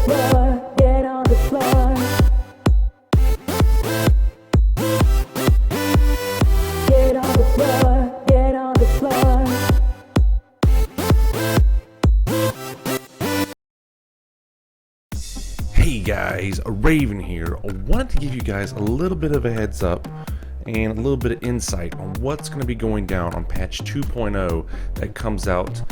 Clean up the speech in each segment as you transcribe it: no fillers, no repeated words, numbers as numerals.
floor, get on the floor. Get on the floor, get on the floor. Hey guys, Raven here. I wanted to give you guys a little bit of a heads up and a little bit of insight on what's going to be going down on patch 2.0 that comes out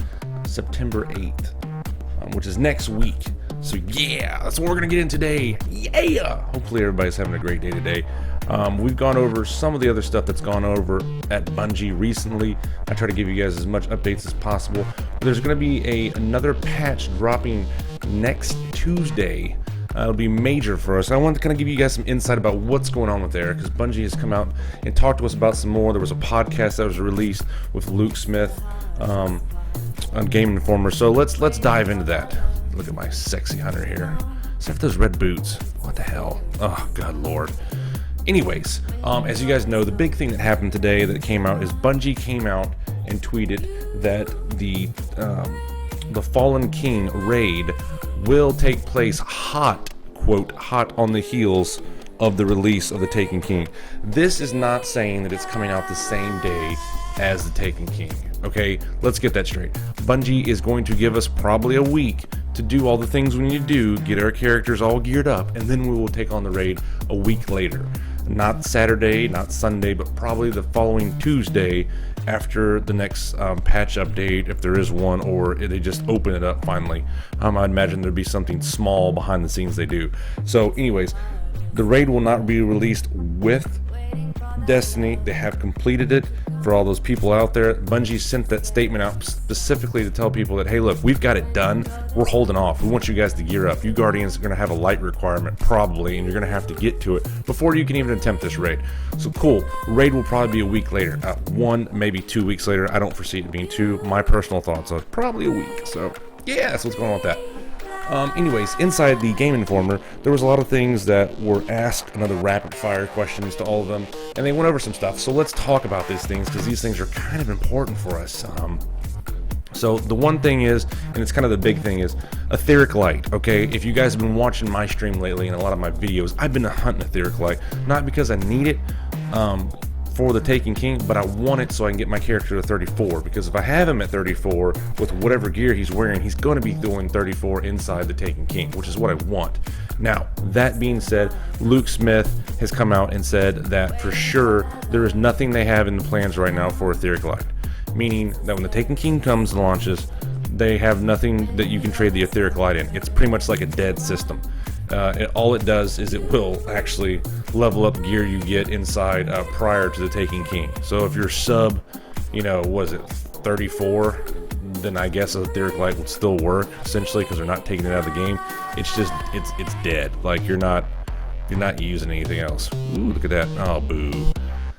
September 8th, which is next week. So yeah, that's what we're going to get in today. Yeah! Hopefully everybody's having a great day today. We've gone over some of the other stuff that's gone over at Bungie recently. I try to give you guys as much updates as possible. But there's going to be another patch dropping next Tuesday. It'll be major for us. I wanted to kind of give you guys some insight about what's going on with there, because Bungie has come out and talked to us about some more. There was a podcast that was released with Luke Smith on Game Informer. So let's dive into that. Look at my sexy hunter here. Except for those red boots. What the hell? Oh, God Lord. Anyways, as you guys know, the big thing that happened today that came out is Bungie came out and tweeted that the Fallen King raid will take place hot, quote, hot on the heels of the release of the Taken King. This is not saying that it's coming out the same day as the Taken King. Okay, let's get that straight. Bungie is going to give us probably a week to do all the things we need to do, get our characters all geared up, and then we will take on the raid a week later. Not Saturday, not Sunday, but probably the following Tuesday after the next patch update, if there is one, or they just open it up finally. I'd imagine there'd be something small behind the scenes they do. So anyways, the raid will not be released with Destiny. They have completed it. For all those people out there, Bungie sent that statement out specifically to tell people that, hey look, we've got it done, we're holding off, we want you guys to gear up. You Guardians are going to have a light requirement probably, and you're going to have to get to it before you can even attempt this raid. So cool, raid will probably be a week later, 1 maybe 2 weeks later. I don't foresee it being 2. My personal thoughts are probably a week. So yeah, that's what's going on with that. Anyways, inside the Game Informer, there was a lot of things that were asked, another rapid fire questions to all of them, and they went over some stuff. So let's talk about these things, because these things are kind of important for us. So the one thing is, and it's kind of the big thing, is Etheric Light, okay? If you guys have been watching my stream lately and a lot of my videos, I've been hunting Etheric Light, not because I need it for the Taken King, but I want it so I can get my character to 34, because if I have him at 34 with whatever gear he's wearing, he's going to be doing 34 inside the Taken King, which is what I want. Now, that being said, Luke Smith has come out and said that for sure there is nothing they have in the plans right now for Etheric Light, meaning that when the Taken King comes and launches, they have nothing that you can trade the Etheric Light in. It's pretty much like a dead system. All it does is it will actually level up gear you get inside prior to the Taken King. So if you're sub, was it 34, then I guess Etheric Light would still work essentially, because they're not taking it out of the game. It's just it's dead. Like you're not using anything else. Ooh, look at that. Oh, boo.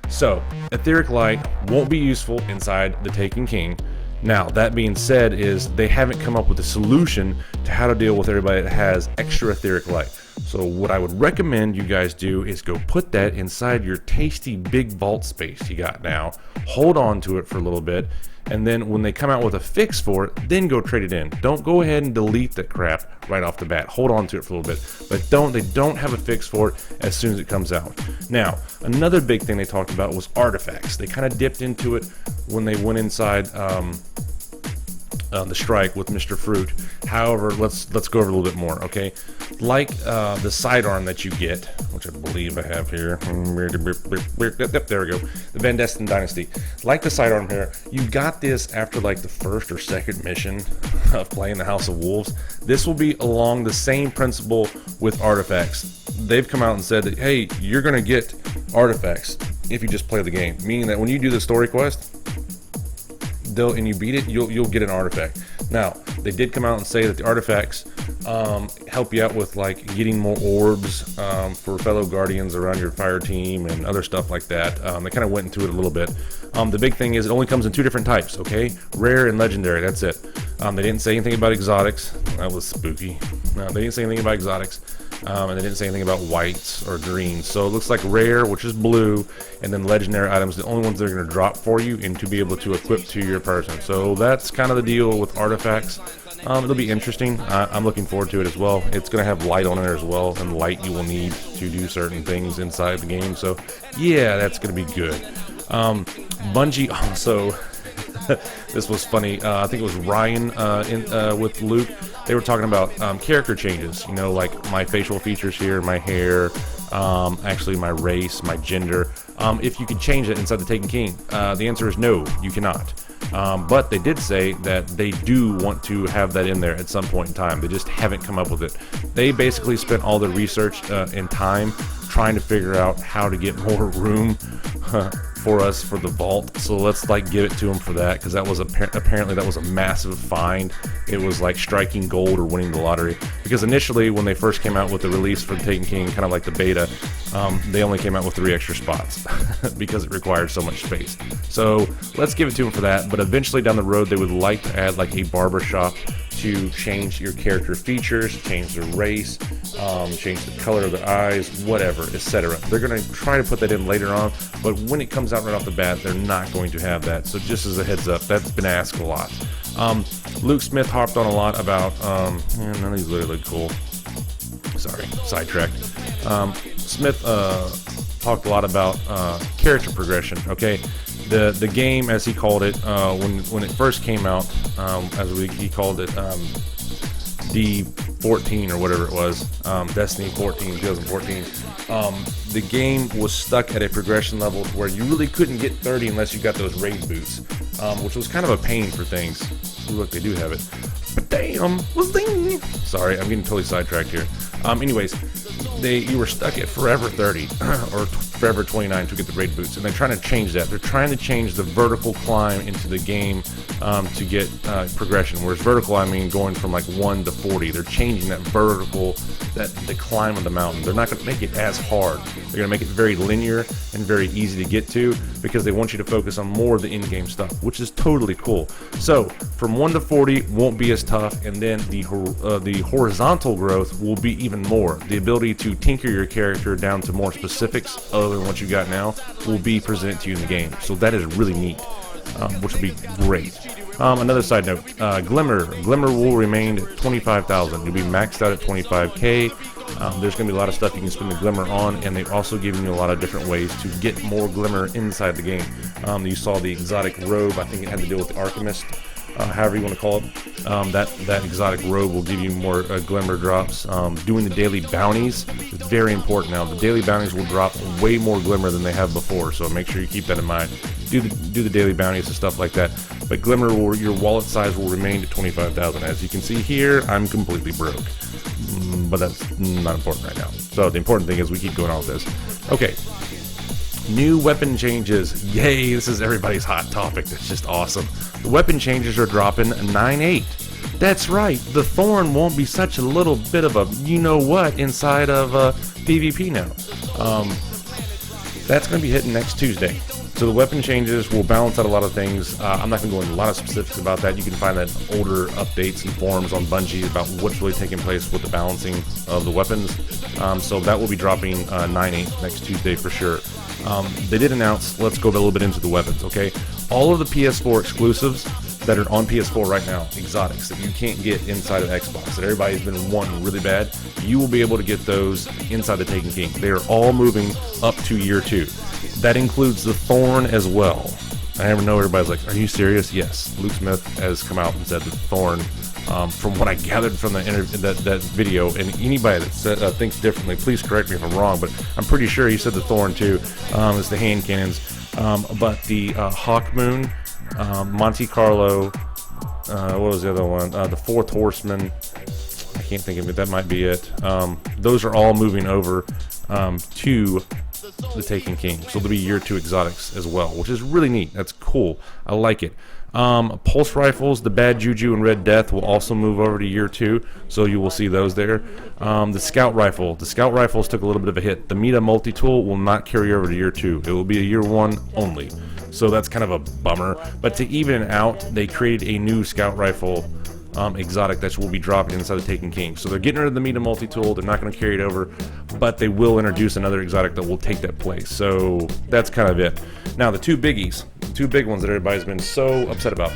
So Etheric Light won't be useful inside the Taken King. Now, that being said, is they haven't come up with a solution to how to deal with everybody that has extra Etheric Light. So what I would recommend you guys do is go put that inside your tasty big vault space you got now, hold on to it for a little bit, and then when they come out with a fix for it, then go trade it in. Don't go ahead and delete the crap right off the bat. Hold on to it for a little bit, but they don't have a fix for it as soon as it comes out. Now, another big thing they talked about was artifacts. They kind of dipped into it when they went inside the strike with Mr. Fruit. However, let's go over a little bit more, okay? Like the sidearm that you get, which I believe I have here. Yep, there we go. The Van Desten Dynasty. Like the sidearm here, you got this after like the first or second mission of playing the House of Wolves. This will be along the same principle with artifacts. They've come out and said that, hey, you're going to get artifacts if you just play the game. Meaning that when you do the story quest, and you beat it, you'll get an artifact. Now, they did come out and say that the artifacts help you out with like getting more orbs for fellow guardians around your fire team and other stuff like that. They kind of went into it a little bit. The big thing is it only comes in 2 different types, okay? Rare and legendary, that's it. They didn't say anything about exotics. That was spooky. No, they didn't say anything about exotics. And they didn't say anything about whites or greens. So it looks like rare, which is blue, and then legendary items, the only ones they're going to drop for you and to be able to equip to your person. So that's kind of the deal with artifacts. It'll be interesting. I'm looking forward to it as well. It's going to have light on it as well, and light you will need to do certain things inside the game. So, yeah, that's going to be good. Bungie also, this was funny. I think it was Ryan with Luke. They were talking about character changes. You know, like my facial features here, my hair, actually my race, my gender. If you could change it inside the Taken King, the answer is no, you cannot. But they did say that they do want to have that in there at some point in time. They just haven't come up with it. They basically spent all their research and time trying to figure out how to get more room for us for the vault. So let's like give it to them for that, because that was apparently that was a massive find. It was like striking gold or winning the lottery, because initially when they first came out with the release for the Taken King, kind of like the beta, they only came out with 3 extra spots because it required so much space. So let's give it to them for that. But eventually down the road, they would like to add like a barber shop to change your character features, change their race, change the color of their eyes, whatever, etc. They're going to try to put that in later on, but when it comes out right off the bat, they're not going to have that. So just as a heads up, that's been asked a lot. Luke Smith harped on a lot about, none of these literally look cool. Sorry, sidetracked. Smith talked a lot about character progression. Okay, the game, as he called it, when it first came out, he called it D14 or whatever it was, Destiny 14, 2014. The game was stuck at a progression level where you really couldn't get 30 unless you got those raid boots, which was kind of a pain for things. Ooh, look, they do have it. But damn, sorry, I'm getting totally sidetracked here. Anyways, you were stuck at forever 30 or forever 29 to get the raid boots, and they're trying to change that. They're trying to change the vertical climb into the game to get progression. Whereas vertical, I mean going from like 1 to 40. They're changing that vertical, the climb of the mountain. They're not going to make it as hard. They're going to make it very linear and very easy to get to, because they want you to focus on more of the in-game stuff, which is totally cool. So from 1 to 40 won't be as tough, and then the horizontal growth will be even more. The ability to tinker your character down to more specifics other than what you got now will be presented to you in the game. So that is really neat, which will be great. Another side note, Glimmer will remain at 25,000. You'll be maxed out at 25k. There's going to be a lot of stuff you can spend the Glimmer on, and they're also giving you a lot of different ways to get more Glimmer inside the game. You saw the exotic robe. I think it had to deal with the Alchemist, however you want to call it. That exotic robe will give you more Glimmer drops. Doing the daily bounties is very important now. The daily bounties will drop way more Glimmer than they have before, so make sure you keep that in mind. Do the daily bounties and stuff like that. But Glimmer, your wallet size will remain at 25,000. As you can see here, I'm completely broke. But that's not important right now. So the important thing is we keep going on with this. Okay. New weapon changes. Yay, this is everybody's hot topic. That's just awesome. The weapon changes are dropping 9/8. That's right, the Thorn won't be such a little bit of a you-know-what inside of PvP now. That's going to be hitting next Tuesday. So the weapon changes will balance out a lot of things. I'm not going to go into a lot of specifics about that. You can find that in older updates and forums on Bungie about what's really taking place with the balancing of the weapons. So that will be dropping 9/8 next Tuesday for sure. They did announce, let's go a little bit into the weapons, okay? All of the PS4 exclusives that are on PS4 right now, exotics that you can't get inside of Xbox, that everybody's been wanting really bad, you will be able to get those inside the Taken King. They are all moving up to year 2. That includes the Thorn as well. I know everybody's like, are you serious? Yes. Luke Smith has come out and said that Thorn, from what I gathered from the that video, and anybody that thinks differently, please correct me if I'm wrong, but I'm pretty sure he said the Thorn too, is the hand cannons. But the Hawk Moon, Monte Carlo, what was the other one? The Fourth Horseman. I can't think of it. That might be it. Those are all moving over to the Taken King. So there'll be year 2 exotics as well, which is really neat. That's cool. I like it. Pulse rifles, the Bad Juju and Red Death will also move over to year 2, so you will see those there. The Scout rifles took a little bit of a hit. The Meta multi-tool will not carry over to year 2. It will be a year 1 only. So that's kind of a bummer. But to even it out, they created a new Scout rifle exotic that will be dropping inside the Taken King. So they're getting rid of the Meta multi-tool. They're not going to carry it over, but they will introduce another exotic that will take that place. So that's kind of it. Now the two big ones that everybody's been so upset about.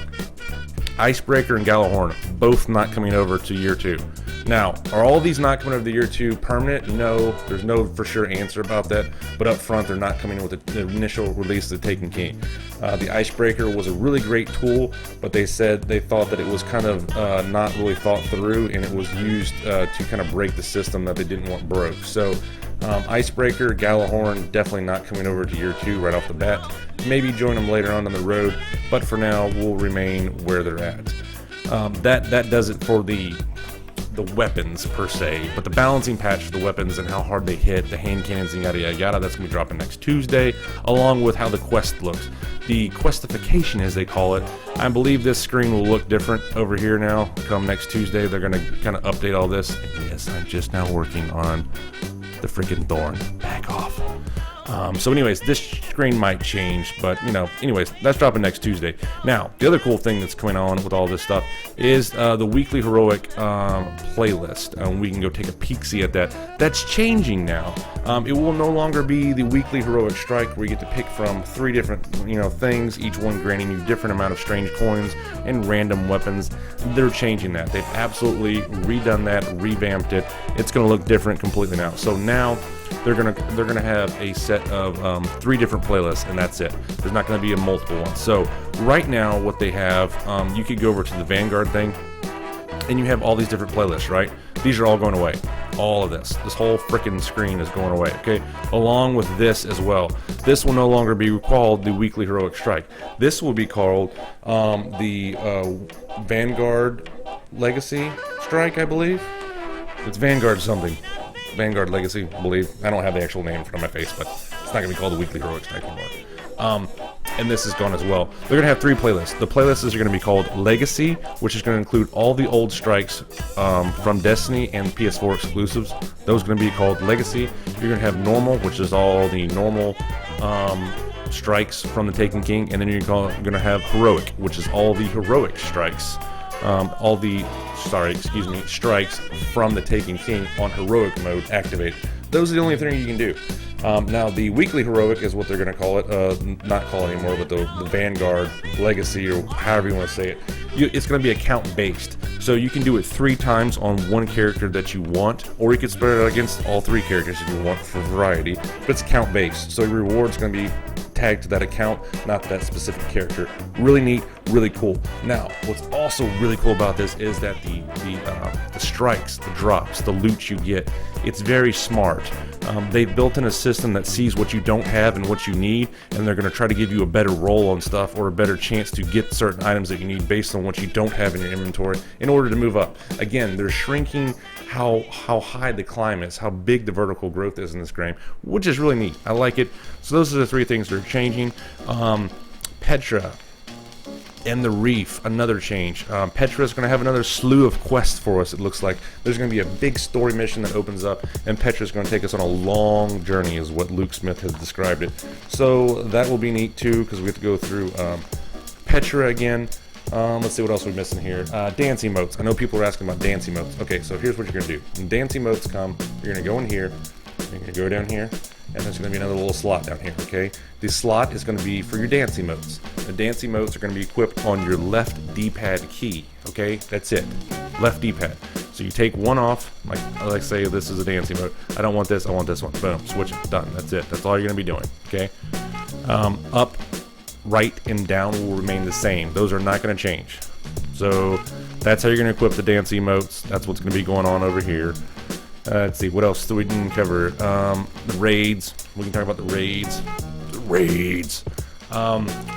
Icebreaker and Gallahorn, both not coming over to year 2. Now, are all these not coming over to year 2 permanent? No, there's no for sure answer about that. But up front, they're not coming in with the initial release of the Taken King. The Icebreaker was a really great tool, but they said they thought that it was kind of not really thought through, and it was used to kind of break the system that they didn't want broke. So Icebreaker, Gallahorn, definitely not coming over to year 2 right off the bat. Maybe join them later on the road, but for now, we'll remain where they're at. That does it for the weapons per se, but the balancing patch for the weapons and how hard they hit, the hand cannons and yada yada yada, that's going to be dropping next Tuesday, along with how the quest looks. The questification, as they call it, I believe this screen will look different over here now. Come next Tuesday, they're going to kind of update all this. And yes, I'm just now working on the freaking Thorn. Back off. So anyways, this screen might change, but anyways, that's dropping next Tuesday. Now, the other cool thing that's going on with all this stuff is the weekly heroic playlist. We can go take a peek-see at that. That's changing now. It will no longer be the weekly heroic strike where you get to pick from 3 different things, each one granting you different amount of strange coins and random weapons. They're changing that. They've absolutely redone that, revamped it. It's going to look different completely now. So now they're gonna have a set of 3 different playlists, and that's it. There's not gonna be a multiple one. So right now, what they have, you could go over to the Vanguard thing, and you have all these different playlists, right? These are all going away. All of this whole freaking screen is going away. Okay, along with this as well. This will no longer be called the Weekly Heroic Strike. This will be called the Vanguard Legacy Strike, I believe. It's Vanguard something. Vanguard Legacy, I believe. I don't have the actual name in front of my face, but it's not going to be called the Weekly Heroic Strike anymore. And this is gone as well. They're going to have 3 playlists. The playlists are going to be called Legacy, which is going to include all the old strikes from Destiny and PS4 exclusives. Those are going to be called Legacy. You're going to have Normal, which is all the normal strikes from the Taken King. And then you're going to have Heroic, which is all the heroic strikes. Strikes from the Taken King on heroic mode activate. Those are the only things you can do. Now, the weekly heroic is what they're going to call it, not call it anymore, but the Vanguard Legacy, or however you want to say it. It's going to be account based. So you can do it 3 times on one character that you want, or you can spread it out against all 3 characters if you want for variety. But it's account based, so your reward's going to be tagged to that account, not that specific character. Really neat, really cool. Now, what's also really cool about this is that the strikes, the drops, the loot you get, it's very smart. They've built in a system that sees what you don't have and what you need, and they're going to try to give you a better roll on stuff, or a better chance to get certain items that you need based on what you don't have in your inventory in order to move up. Again, they're shrinking how high the climb is, how big the vertical growth is in this game, which is really neat. I like it. So those are the 3 things that are changing. Petra and the Reef, another change. Petra is going to have another slew of quests for us, it looks like. There's going to be a big story mission that opens up, and Petra is going to take us on a long journey, is what Luke Smith has described it. So that will be neat too, because we have to go through Petra again. Let's see what else we're missing here. Dance emotes. I know people are asking about dance emotes. Okay, so here's what you're going to do. When dance emotes come, you're going to go in here, you're going to go down here, and there's going to be another little slot down here, okay? The slot is going to be for your dance emotes. The dance emotes are going to be equipped on your left D-pad key, okay? That's it. Left D-pad. So you take one off, like say this is a dance emote. I don't want this, I want this one. Boom, switch it, done. That's it. That's all you're going to be doing, okay? Up, right, and down will remain the same. Those are not going to change. So that's how you're going to equip the dance emotes. That's what's going to be going on over here. Let's see, what else do we didn't cover? The raids. We can talk about the raids.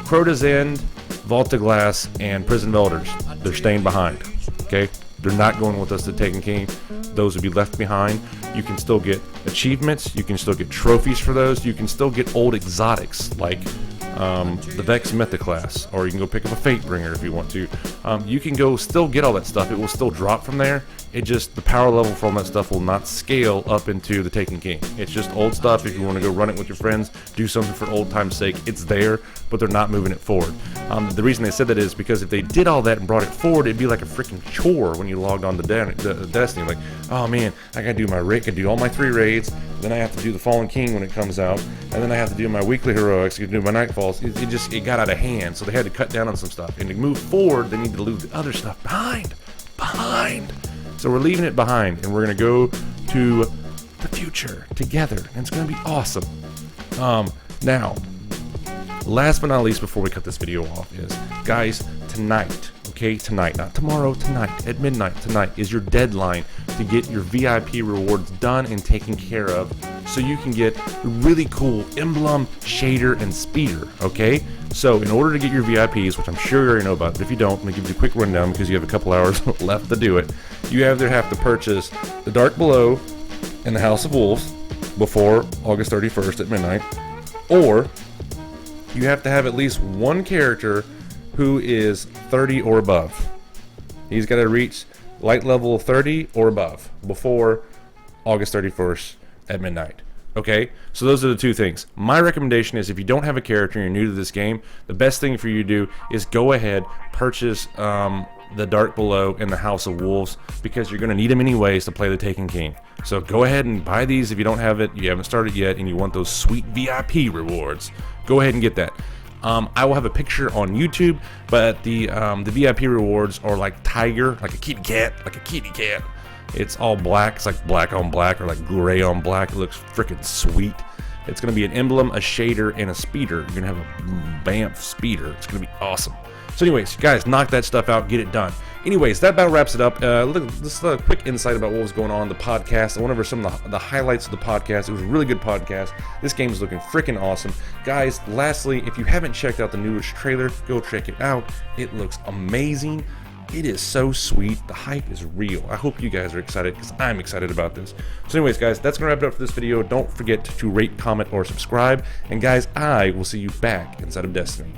Crota's End, Vault of Glass, and Prison of Elders. They're staying behind. Okay? They're not going with us to Taken King. Those will be left behind. You can still get achievements. You can still get trophies for those. You can still get old exotics like the Vex Mythoclast, or you can go pick up a Fatebringer if you want to. You can go still get all that stuff. It will still drop from there. It just, the power level from that stuff will not scale up into the Taken King. It's just old stuff. If you want to go run it with your friends, do something for old time's sake, it's there, but they're not moving it forward. The reason they said that is because if they did all that and brought it forward, it'd be like a freaking chore when you logged on to Destiny. Like, oh man, I gotta do my raid, I gotta do all my 3 raids, then I have to do the Fallen King when it comes out, and then I have to do my weekly heroics, I do my Nightfalls. It got out of hand, so they had to cut down on some stuff. And to move forward, they need to leave the other stuff behind. So we're leaving it behind, and we're gonna go to the future together, and it's gonna be awesome. Now, last but not least, before we cut this video off, is guys, tonight, okay, tonight, not tomorrow, tonight at midnight, tonight is your deadline to get your VIP rewards done and taken care of, so you can get really cool emblem, shader, and speeder. Okay, so in order to get your VIPs, which I'm sure you already know about, but if you don't, I'm gonna give you a quick rundown because you have a couple hours left to do it. You either have to purchase the Dark Below and the House of Wolves before August 31st at midnight, or you have to have at least one character who is 30 or above. He's got to reach light level 30 or above before August 31st at midnight. Okay, so those are the 2 things. My recommendation is if you don't have a character and you're new to this game, the best thing for you to do is go ahead, purchase the Dark Below and the House of Wolves, because you're going to need them anyways to play the Taken King. So go ahead and buy these if you don't have it, you haven't started yet, and you want those sweet VIP rewards. Go ahead and get that. I will have a picture on YouTube, but the VIP rewards are like tiger, like a kitty cat. It's all black. It's like black on black or like gray on black. It looks freaking sweet. It's going to be an emblem, a shader, and a speeder. You're going to have a Banff speeder. It's going to be awesome. So anyways, guys, knock that stuff out, get it done. Anyways, that about wraps it up. Look, this is a quick insight about what was going on in the podcast. I went over some of the highlights of the podcast. It was a really good podcast. This game is looking freaking awesome. Guys, lastly, if you haven't checked out the newest trailer, go check it out. It looks amazing. It is so sweet. The hype is real. I hope you guys are excited because I'm excited about this. So anyways, guys, that's going to wrap it up for this video. Don't forget to rate, comment, or subscribe. And guys, I will see you back inside of Destiny.